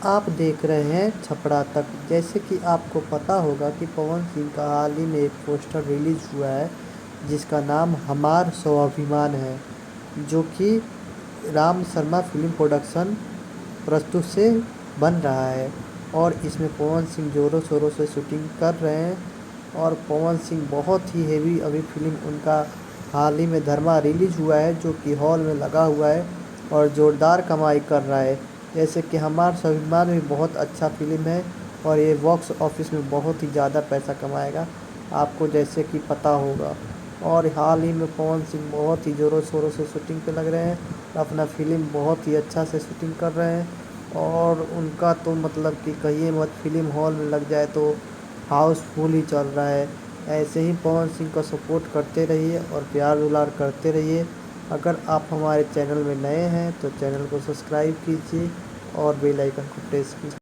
आप देख रहे हैं छपरा तक। जैसे कि आपको पता होगा कि पवन सिंह का हाल ही में एक पोस्टर रिलीज हुआ है जिसका नाम हमार स्वाभिमान है, जो कि राम शर्मा फिल्म प्रोडक्शन प्रस्तुत से बन रहा है। और इसमें पवन सिंह ज़ोरों शोरों से शूटिंग कर रहे हैं। और पवन सिंह बहुत ही हेवी अभी फिल्म उनका हाल ही में धर्मा रिलीज हुआ है, जो कि हॉल में लगा हुआ है और ज़ोरदार कमाई कर रहा है। जैसे कि हमार स्वाभिमान भी बहुत अच्छा फिल्म है और ये बॉक्स ऑफिस में बहुत ही ज़्यादा पैसा कमाएगा, आपको जैसे कि पता होगा। और हाल ही में पवन सिंह बहुत ही ज़ोरों शोरों से शूटिंग पे लग रहे हैं, अपना फिल्म बहुत ही अच्छा से शूटिंग कर रहे हैं। और उनका तो मतलब कि कहिए मत, फिल्म हॉल में लग जाए तो हाउसफुल ही चल रहा है। ऐसे ही पवन सिंह का सपोर्ट करते रहिए और प्यार दुलार करते रहिए। अगर आप हमारे चैनल में नए हैं तो चैनल को सब्सक्राइब कीजिए और बेल आइकन को प्रेस कीजिए।